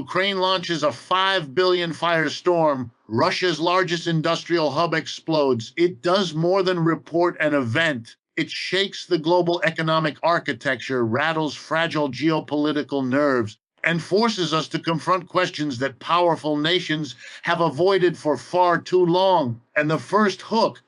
Ukraine launches a 5 billion Firestorm. Russia's largest industrial hub explodes. It does more than report an event. It shakes the global economic architecture, rattles fragile geopolitical nerves, and forces us to confront questions that powerful nations have avoided for far too long. And the first hook,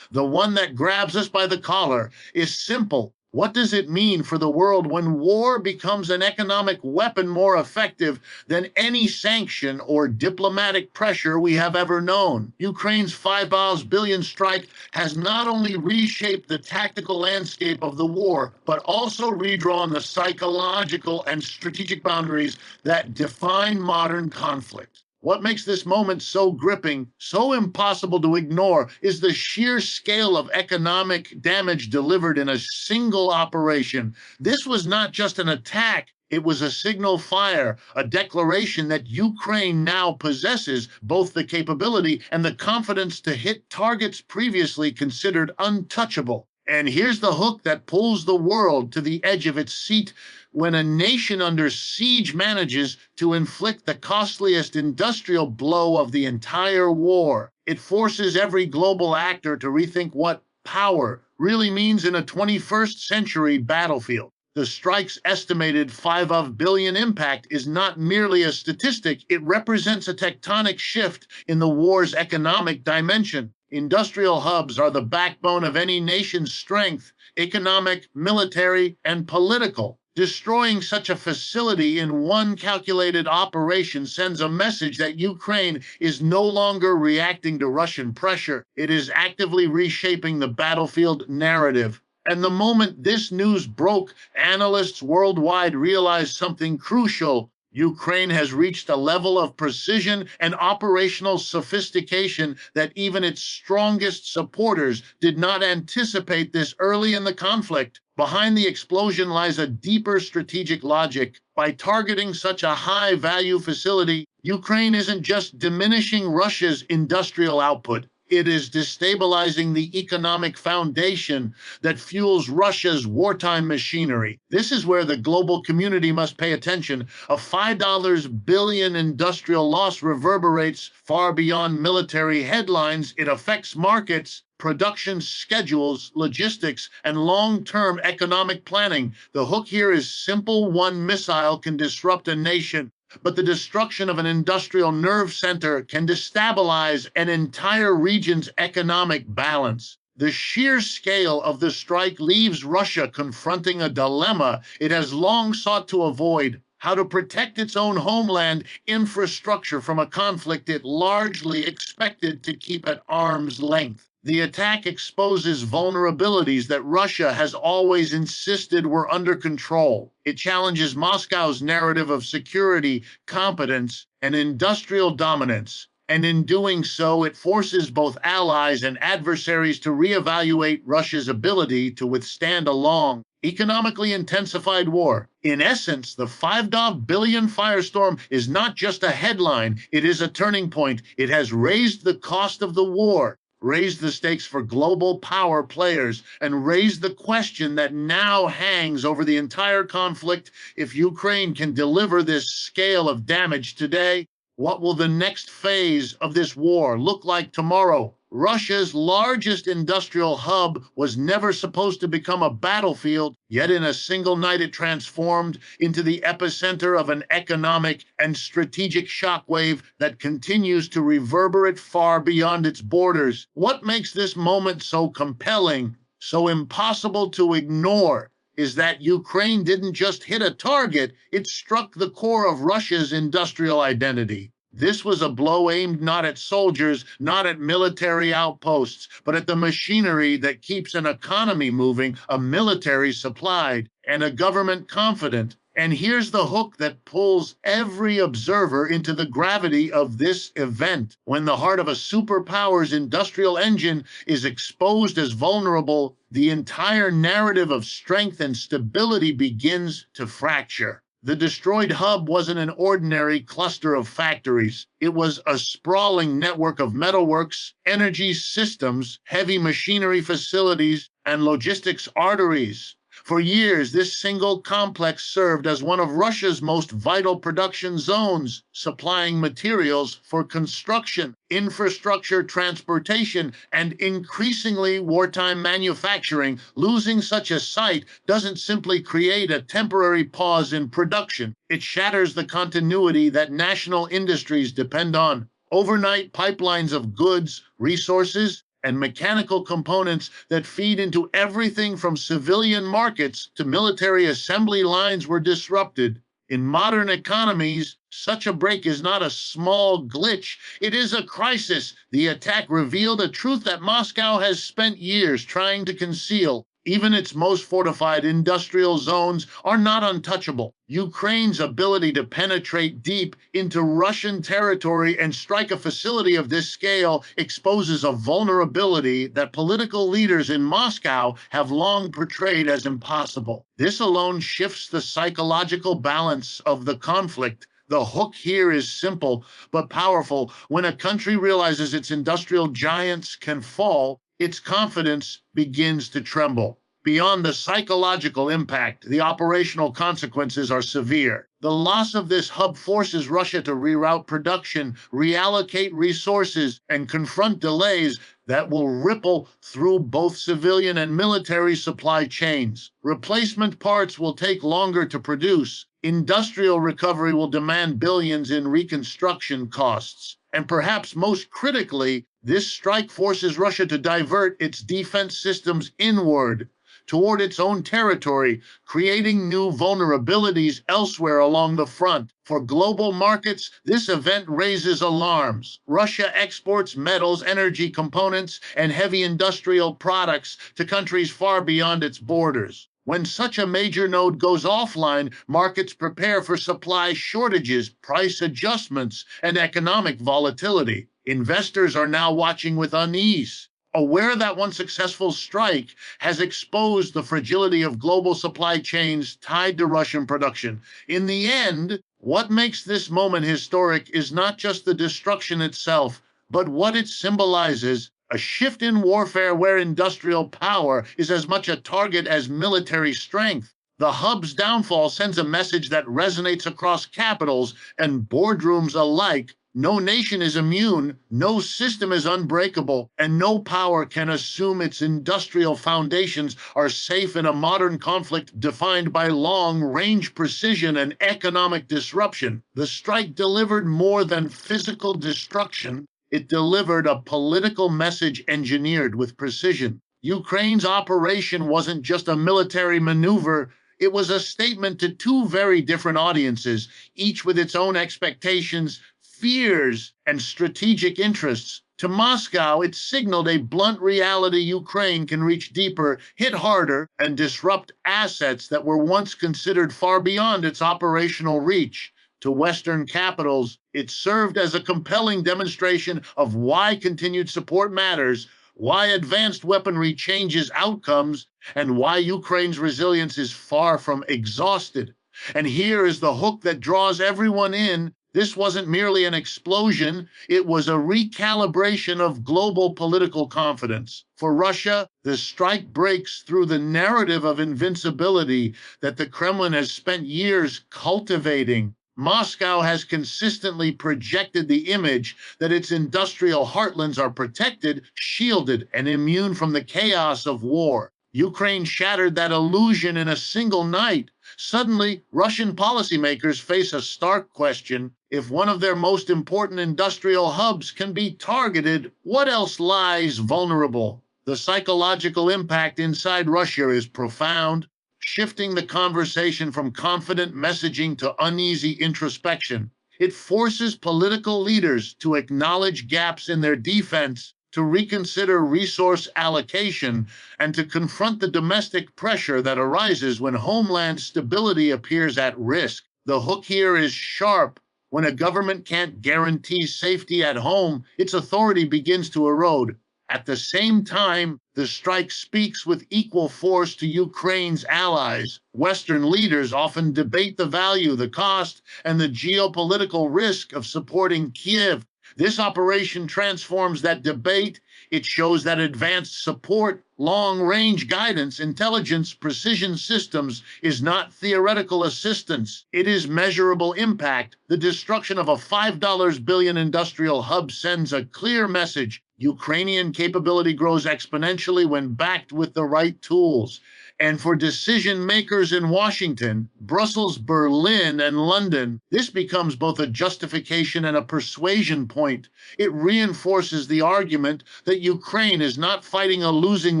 the one that grabs us by the collar, is simple. What does it mean for the world when war becomes an economic weapon more effective than any sanction or diplomatic pressure we have ever known? Ukraine's 5 billion strike has not only reshaped the tactical landscape of the war, but also redrawn the psychological and strategic boundaries that define modern conflict. What makes this moment so gripping, so impossible to ignore, is the sheer scale of economic damage delivered in a single operation. This was not just an attack. It was a signal fire, a declaration that Ukraine now possesses both the capability and the confidence to hit targets previously considered untouchable. And here's the hook that pulls the world to the edge of its seat. When a nation under siege manages to inflict the costliest industrial blow of the entire war, it forces every global actor to rethink what power really means in a 21st century battlefield. The strike's estimated 5 billion impact is not merely a statistic, it represents a tectonic shift in the war's economic dimension. Industrial hubs are the backbone of any nation's strength, economic, military, and political. Destroying such a facility in one calculated operation sends a message that Ukraine is no longer reacting to Russian pressure. It is actively reshaping the battlefield narrative. And the moment this news broke, analysts worldwide realized something crucial. Ukraine has reached a level of precision and operational sophistication that even its strongest supporters did not anticipate this early in the conflict. Behind the explosion lies a deeper strategic logic. By targeting such a high-value facility, Ukraine isn't just diminishing Russia's industrial output. It is destabilizing the economic foundation that fuels Russia's wartime machinery. This is where the global community must pay attention. A $5 billion industrial loss reverberates far beyond military headlines. It affects markets, production schedules, logistics, and long-term economic planning. The hook here is simple. One missile can disrupt a nation, but the destruction of an industrial nerve center can destabilize an entire region's economic balance. The sheer scale of the strike leaves Russia confronting a dilemma it has long sought to avoid: how to protect its own homeland infrastructure from a conflict it largely expected to keep at arm's length. The attack exposes vulnerabilities that Russia has always insisted were under control. It challenges Moscow's narrative of security, competence, and industrial dominance. And in doing so, it forces both allies and adversaries to reevaluate Russia's ability to withstand a long, economically intensified war. In essence, the 5 billion Firestorm is not just a headline, it is a turning point. It has raised the cost of the war, raised the stakes for global power players, and raised the question that now hangs over the entire conflict. If Ukraine can deliver this scale of damage today, what will the next phase of this war look like tomorrow? Russia's largest industrial hub was never supposed to become a battlefield, yet in a single night it transformed into the epicenter of an economic and strategic shockwave that continues to reverberate far beyond its borders. What makes this moment so compelling, so impossible to ignore, is that Ukraine didn't just hit a target, it struck the core of Russia's industrial identity. This was a blow aimed not at soldiers, not at military outposts, but at the machinery that keeps an economy moving, a military supplied, and a government confident. And here's the hook that pulls every observer into the gravity of this event. When the heart of a superpower's industrial engine is exposed as vulnerable, the entire narrative of strength and stability begins to fracture. The destroyed hub wasn't an ordinary cluster of factories. It was a sprawling network of metalworks, energy systems, heavy machinery facilities, and logistics arteries. For years, this single complex served as one of Russia's most vital production zones, supplying materials for construction, infrastructure, transportation, and increasingly wartime manufacturing. Losing such a site doesn't simply create a temporary pause in production. It shatters the continuity that national industries depend on. Overnight pipelines of goods, resources, and mechanical components that feed into everything from civilian markets to military assembly lines were disrupted. In modern economies, such a break is not a small glitch, it is a crisis. The attack revealed a truth that Moscow has spent years trying to conceal. Even its most fortified industrial zones are not untouchable. Ukraine's ability to penetrate deep into Russian territory and strike a facility of this scale exposes a vulnerability that political leaders in Moscow have long portrayed as impossible. This alone shifts the psychological balance of the conflict. The hook here is simple but powerful. When a country realizes its industrial giants can fall, its confidence begins to tremble. Beyond the psychological impact, the operational consequences are severe. The loss of this hub forces Russia to reroute production, reallocate resources, and confront delays that will ripple through both civilian and military supply chains. Replacement parts will take longer to produce. Industrial recovery will demand billions in reconstruction costs. And perhaps most critically, this strike forces Russia to divert its defense systems inward toward its own territory, creating new vulnerabilities elsewhere along the front. For global markets, this event raises alarms. Russia exports metals, energy components, and heavy industrial products to countries far beyond its borders. When such a major node goes offline, markets prepare for supply shortages, price adjustments, and economic volatility. Investors are now watching with unease, aware that one successful strike has exposed the fragility of global supply chains tied to Russian production. In the end, what makes this moment historic is not just the destruction itself, but what it symbolizes: a shift in warfare where industrial power is as much a target as military strength. The hub's downfall sends a message that resonates across capitals and boardrooms alike. No nation is immune, no system is unbreakable, and no power can assume its industrial foundations are safe in a modern conflict defined by long-range precision and economic disruption. The strike delivered more than physical destruction. It delivered a political message engineered with precision. Ukraine's operation wasn't just a military maneuver. It was a statement to two very different audiences, each with its own expectations, fears, and strategic interests. To Moscow, it signaled a blunt reality: Ukraine can reach deeper, hit harder, and disrupt assets that were once considered far beyond its operational reach. To Western capitals, it served as a compelling demonstration of why continued support matters, why advanced weaponry changes outcomes, and why Ukraine's resilience is far from exhausted. And here is the hook that draws everyone in. This wasn't merely an explosion, it was a recalibration of global political confidence. For Russia, the strike breaks through the narrative of invincibility that the Kremlin has spent years cultivating. Moscow has consistently projected the image that its industrial heartlands are protected, shielded, and immune from the chaos of war. Ukraine shattered that illusion in a single night. Suddenly, Russian policymakers face a stark question: if one of their most important industrial hubs can be targeted, what else lies vulnerable? The psychological impact inside Russia is profound, shifting the conversation from confident messaging to uneasy introspection. It forces political leaders to acknowledge gaps in their defense, to reconsider resource allocation, and to confront the domestic pressure that arises when homeland stability appears at risk. The hook here is sharp. When a government can't guarantee safety at home, its authority begins to erode. At the same time, the strike speaks with equal force to Ukraine's allies. Western leaders often debate the value, the cost, and the geopolitical risk of supporting Kiev. This operation transforms that debate. It shows that advanced support Long-range guidance, intelligence, precision systems is not theoretical assistance. It is measurable impact. The destruction of a $5 billion industrial hub sends a clear message. Ukrainian capability grows exponentially when backed with the right tools. And for decision makers in Washington, Brussels, Berlin, and London, this becomes both a justification and a persuasion point. It reinforces the argument that Ukraine is not fighting a losing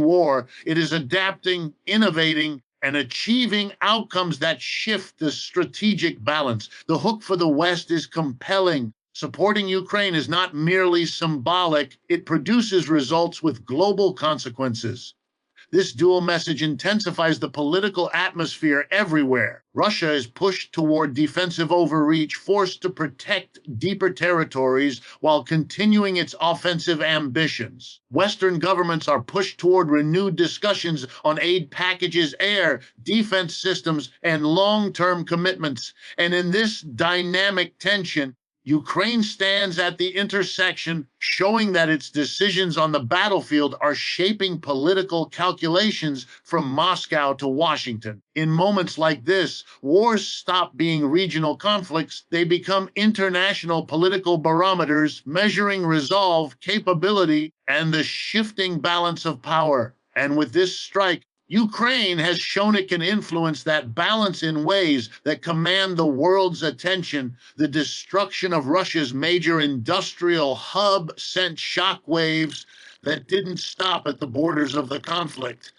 war. It is adapting, innovating, and achieving outcomes that shift the strategic balance. The hook for the West is compelling. Supporting Ukraine is not merely symbolic, it produces results with global consequences. This dual message intensifies the political atmosphere everywhere. Russia is pushed toward defensive overreach, forced to protect deeper territories while continuing its offensive ambitions. Western governments are pushed toward renewed discussions on aid packages, air, defense systems, and long-term commitments. And in this dynamic tension, Ukraine stands at the intersection, showing that its decisions on the battlefield are shaping political calculations from Moscow to Washington. In moments like this, wars stop being regional conflicts. They become international political barometers, measuring resolve, capability, and the shifting balance of power. And with this strike, Ukraine has shown it can influence that balance in ways that command the world's attention. The destruction of Russia's major industrial hub sent shockwaves that didn't stop at the borders of the conflict.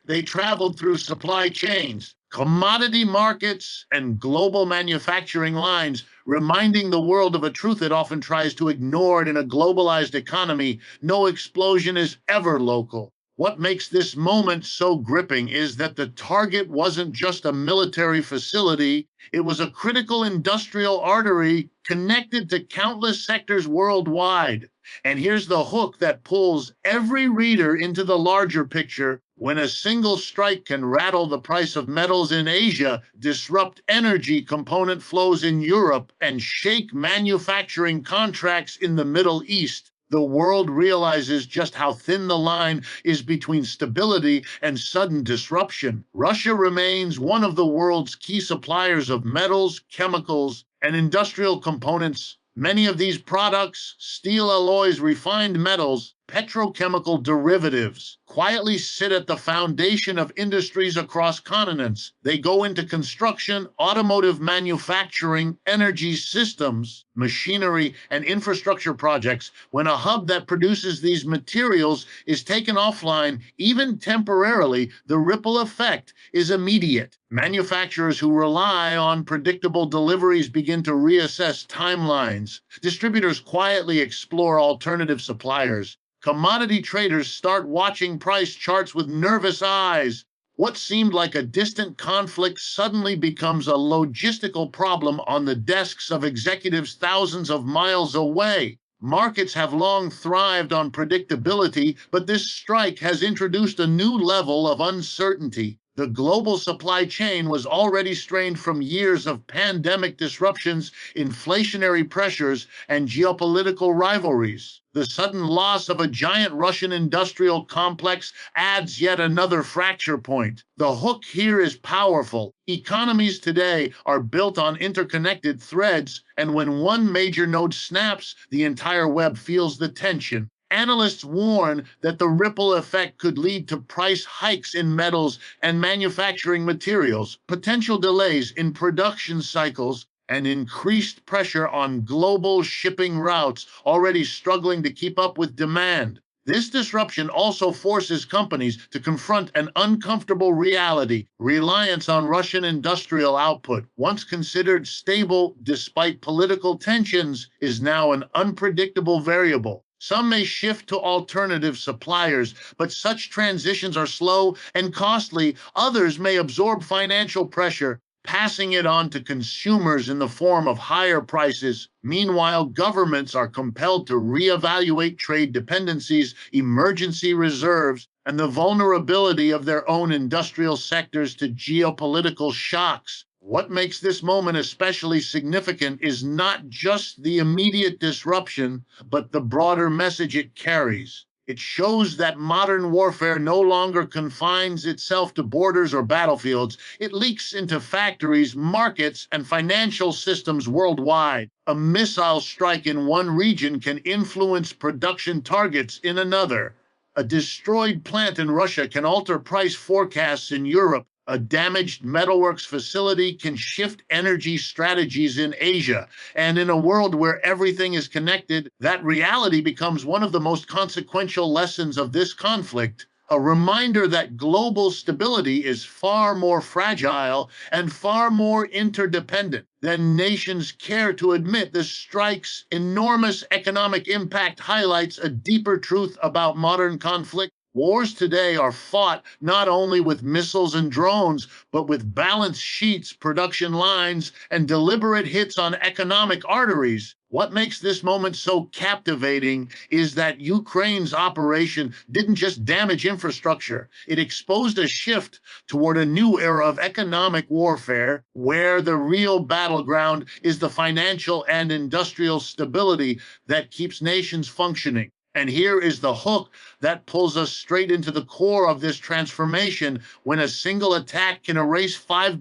They traveled through supply chains, commodity markets, and global manufacturing lines, reminding the world of a truth it often tries to ignore in a globalized economy. No explosion is ever local. What makes this moment so gripping is that the target wasn't just a military facility, it was a critical industrial artery connected to countless sectors worldwide. And here's the hook that pulls every reader into the larger picture. When a single strike can rattle the price of metals in Asia, disrupt energy component flows in Europe, and shake manufacturing contracts in the Middle East, the world realizes just how thin the line is between stability and sudden disruption. Russia remains one of the world's key suppliers of metals, chemicals, and industrial components. Many of these products, steel alloys, refined metals, petrochemical derivatives, quietly sit at the foundation of industries across continents. They go into construction, automotive manufacturing, energy systems, machinery, and infrastructure projects. When a hub that produces these materials is taken offline, even temporarily, the ripple effect is immediate. Manufacturers who rely on predictable deliveries begin to reassess timelines. Distributors quietly explore alternative suppliers. Commodity traders start watching price charts with nervous eyes. What seemed like a distant conflict suddenly becomes a logistical problem on the desks of executives thousands of miles away. Markets have long thrived on predictability, but this strike has introduced a new level of uncertainty. The global supply chain was already strained from years of pandemic disruptions, inflationary pressures, and geopolitical rivalries. The sudden loss of a giant Russian industrial complex adds yet another fracture point. The hook here is powerful. Economies today are built on interconnected threads, and when one major node snaps, the entire web feels the tension. Analysts warn that the ripple effect could lead to price hikes in metals and manufacturing materials, potential delays in production cycles, and increased pressure on global shipping routes already struggling to keep up with demand. This disruption also forces companies to confront an uncomfortable reality. Reliance on Russian industrial output, once considered stable despite political tensions, is now an unpredictable variable. Some may shift to alternative suppliers, but such transitions are slow and costly. Others may absorb financial pressure, passing it on to consumers in the form of higher prices. Meanwhile, governments are compelled to reevaluate trade dependencies, emergency reserves, and the vulnerability of their own industrial sectors to geopolitical shocks. What makes this moment especially significant is not just the immediate disruption, but the broader message it carries. It shows that modern warfare no longer confines itself to borders or battlefields. It leaks into factories, markets, and financial systems worldwide. A missile strike in one region can influence production targets in another. A destroyed plant in Russia can alter price forecasts in Europe. A damaged metalworks facility can shift energy strategies in Asia. And in a world where everything is connected, that reality becomes one of the most consequential lessons of this conflict. A reminder that global stability is far more fragile and far more interdependent than nations care to admit. The strike's enormous economic impact highlights a deeper truth about modern conflict. Wars today are fought not only with missiles and drones, but with balance sheets, production lines, and deliberate hits on economic arteries. What makes this moment so captivating is that Ukraine's operation didn't just damage infrastructure, it exposed a shift toward a new era of economic warfare where the real battleground is the financial and industrial stability that keeps nations functioning. And here is the hook that pulls us straight into the core of this transformation. When a single attack can erase $5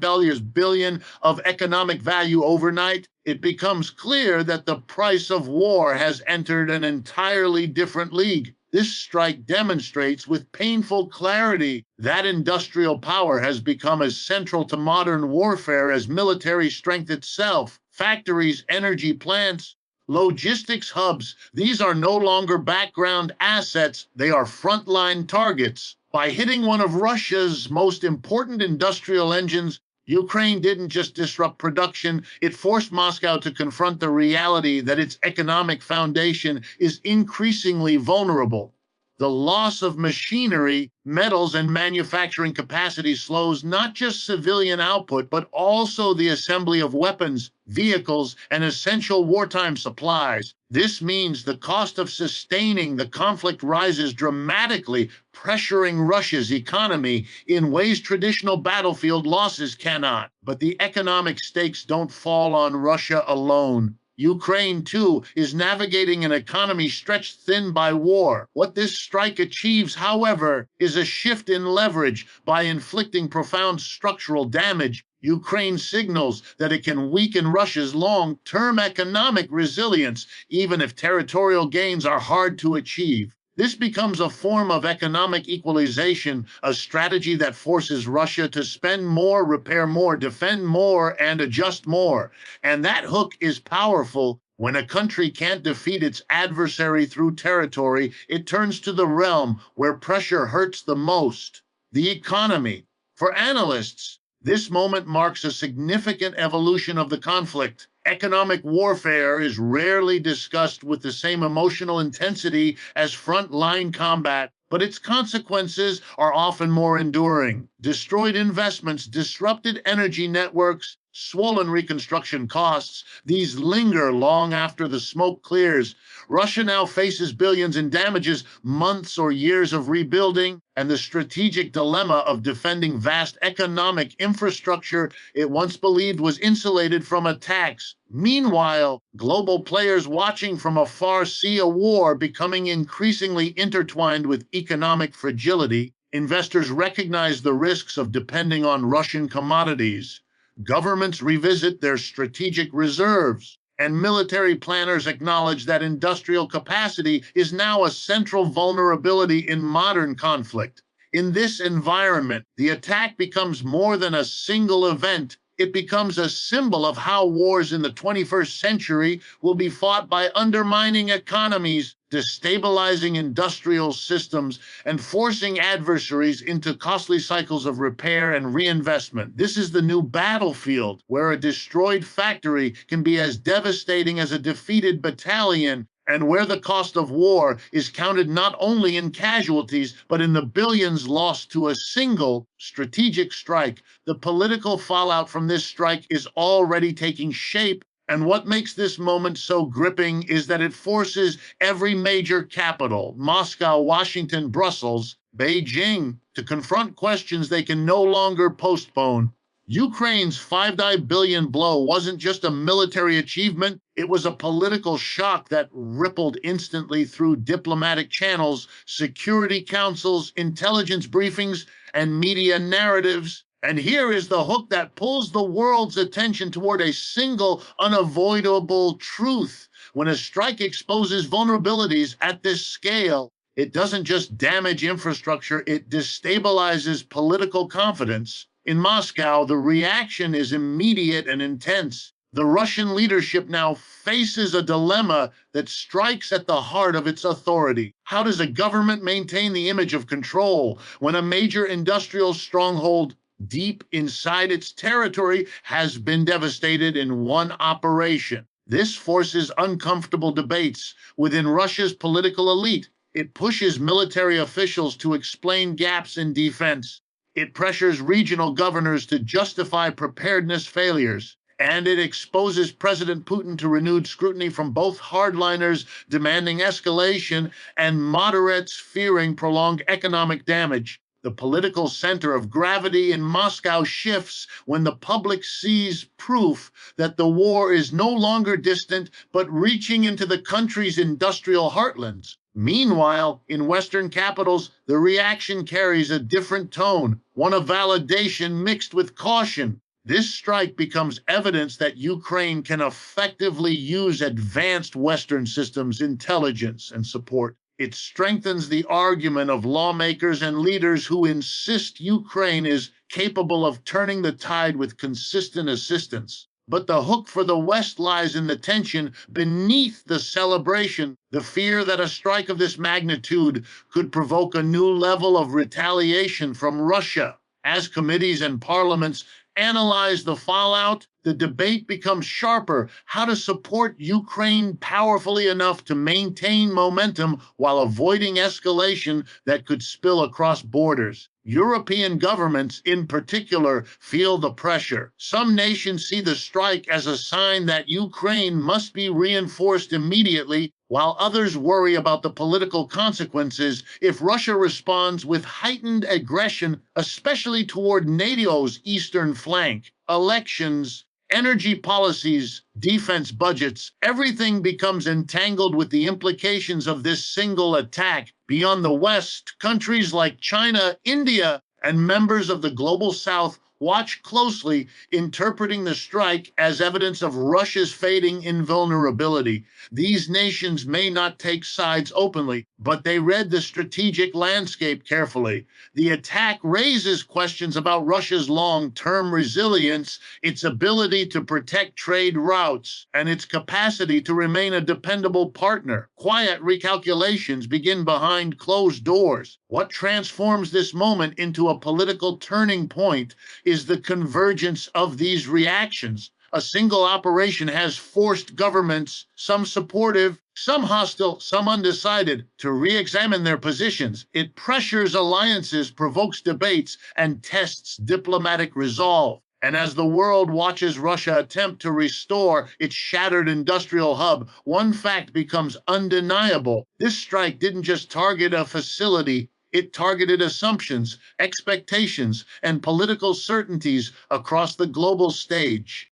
billion of economic value overnight, it becomes clear that the price of war has entered an entirely different league. This strike demonstrates with painful clarity that industrial power has become as central to modern warfare as military strength itself. Factories, energy plants, logistics hubs, these are no longer background assets, they are frontline targets. By hitting one of Russia's most important industrial engines, Ukraine didn't just disrupt production, it forced Moscow to confront the reality that its economic foundation is increasingly vulnerable. The loss of machinery, metals, and manufacturing capacity slows not just civilian output, but also the assembly of weapons, vehicles, and essential wartime supplies. This means the cost of sustaining the conflict rises dramatically, pressuring Russia's economy in ways traditional battlefield losses cannot. But the economic stakes don't fall on Russia alone. Ukraine, too, is navigating an economy stretched thin by war. What this strike achieves, however, is a shift in leverage. By inflicting profound structural damage, Ukraine signals that it can weaken Russia's long-term economic resilience, even if territorial gains are hard to achieve. This becomes a form of economic equalization, a strategy that forces Russia to spend more, repair more, defend more, and adjust more. And that hook is powerful. When a country can't defeat its adversary through territory, it turns to the realm where pressure hurts the most: the economy. For analysts, this moment marks a significant evolution of the conflict. Economic warfare is rarely discussed with the same emotional intensity as front-line combat, but its consequences are often more enduring. Destroyed investments, disrupted energy networks, swollen reconstruction costs, these linger long after the smoke clears. Russia now faces billions in damages, months or years of rebuilding, and the strategic dilemma of defending vast economic infrastructure it once believed was insulated from attacks. Meanwhile, global players watching from afar see a war becoming increasingly intertwined with economic fragility. Investors recognize the risks of depending on Russian commodities. Governments revisit their strategic reserves, and military planners acknowledge that industrial capacity is now a central vulnerability in modern conflict. In this environment, the attack becomes more than a single event. It becomes a symbol of how wars in the 21st century will be fought by undermining economies, destabilizing industrial systems, and forcing adversaries into costly cycles of repair and reinvestment. This is the new battlefield, where a destroyed factory can be as devastating as a defeated battalion, and where the cost of war is counted not only in casualties, but in the billions lost to a single strategic strike. The political fallout from this strike is already taking shape, and what makes this moment so gripping is that it forces every major capital, Moscow, Washington, Brussels, Beijing, to confront questions they can no longer postpone. Ukraine's 5 billion blow wasn't just a military achievement, it was a political shock that rippled instantly through diplomatic channels, security councils, intelligence briefings, and media narratives. And here is the hook that pulls the world's attention toward a single, unavoidable truth. When a strike exposes vulnerabilities at this scale, it doesn't just damage infrastructure, it destabilizes political confidence. In Moscow, the reaction is immediate and intense. The Russian leadership now faces a dilemma that strikes at the heart of its authority. How does a government maintain the image of control when a major industrial stronghold deep inside its territory has been devastated in one operation? This forces uncomfortable debates within Russia's political elite. It pushes military officials to explain gaps in defense. It pressures regional governors to justify preparedness failures. And it exposes President Putin to renewed scrutiny from both hardliners demanding escalation and moderates fearing prolonged economic damage. The political center of gravity in Moscow shifts when the public sees proof that the war is no longer distant but reaching into the country's industrial heartlands. Meanwhile, in Western capitals, the reaction carries a different tone, one of validation mixed with caution. This strike becomes evidence that Ukraine can effectively use advanced Western systems, intelligence, and support. It strengthens the argument of lawmakers and leaders who insist Ukraine is capable of turning the tide with consistent assistance. But the hook for the West lies in the tension beneath the celebration, the fear that a strike of this magnitude could provoke a new level of retaliation from Russia. As committees and parliaments analyze the fallout, the debate becomes sharper: how to support Ukraine powerfully enough to maintain momentum while avoiding escalation that could spill across borders. European governments, in particular, feel the pressure. Some nations see the strike as a sign that Ukraine must be reinforced immediately, while others worry about the political consequences if Russia responds with heightened aggression, especially toward NATO's eastern flank. Elections, energy policies, defense budgets, everything becomes entangled with the implications of this single attack. Beyond the West, countries like China, India, and members of the global South watch closely, interpreting the strike as evidence of Russia's fading invulnerability. These nations may not take sides openly, but they read the strategic landscape carefully. The attack raises questions about Russia's long-term resilience, its ability to protect trade routes, and its capacity to remain a dependable partner. Quiet recalculations begin behind closed doors. What transforms this moment into a political turning point is the convergence of these reactions. A single operation has forced governments, some supportive, some hostile, some undecided, to re-examine their positions. It pressures alliances, provokes debates, and tests diplomatic resolve. And as the world watches Russia attempt to restore its shattered industrial hub, one fact becomes undeniable. This strike didn't just target a facility, it targeted assumptions, expectations, and political certainties across the global stage.